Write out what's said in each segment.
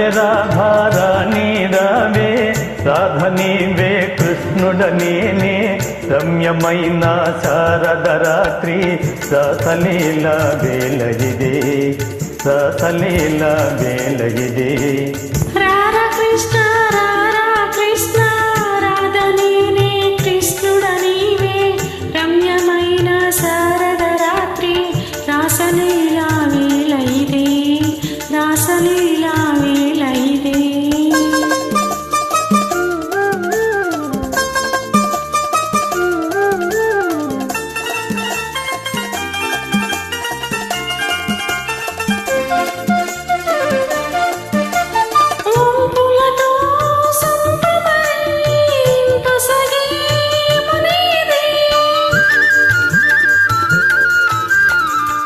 రావే రాధారాణి రావే, రాధ నీవే కృష్ణుడ నేనే, రమ్యమైన శారద రాత్రి రాసలీల వేళ ఇదే, రాసలీల వేళ ఇదే. రారా కృష్ణ రారా కృష్ణ, రాధ నేనే కృష్ణుడ నీవే, రమ్యమైన శారద రాత్రి రాసలీలా వేళ ఇదే, రాసలీలా వేళ ఇదే.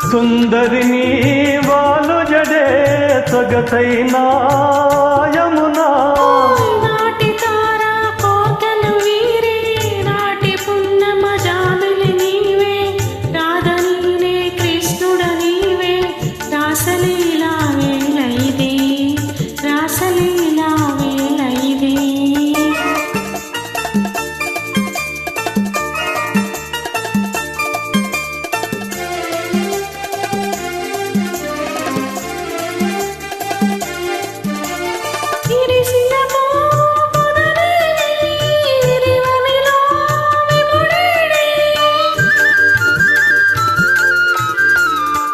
సుందరిని వాలు జడే సొగసైన యమునా, నాటి తారా కోకలు వీరే, నాటి పున్నమ జాబిలి నీవే, రాధ నీనే కృష్ణుడ నీవే, రాసలీలా వేళ ఇదే, రాసలీలా వేళ ఇదే.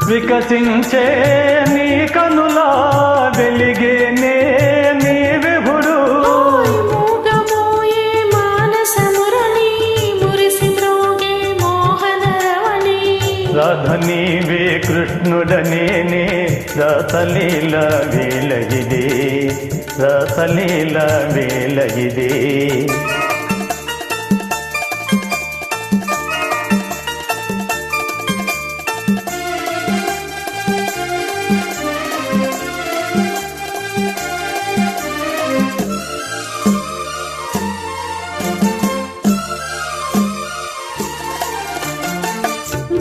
వికసించే నీ కనులా వెలిగేనే నీ విభుడు, మూగమోయే మానస మురళి మురిసి మ్రోగే మోహన రవళి. రాధ నీవే కృష్ణుడ నేనే, రాసలీల వేళ ఇదే, రాసలీల వేళ ఇదే.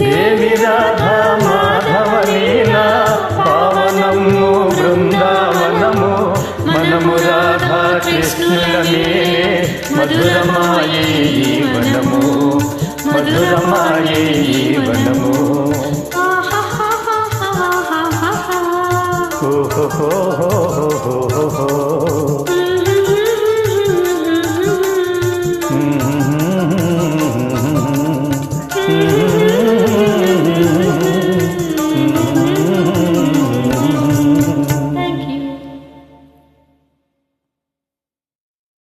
దేవి రాధా మాధవ లీలా పావనము బృందావనము, మనము రాధా కృష్ణుల మేలే, మధురమాయే జీవనము, మధురమాయే జీవనము. ఆహాహాహాహాహాహా. ఓహో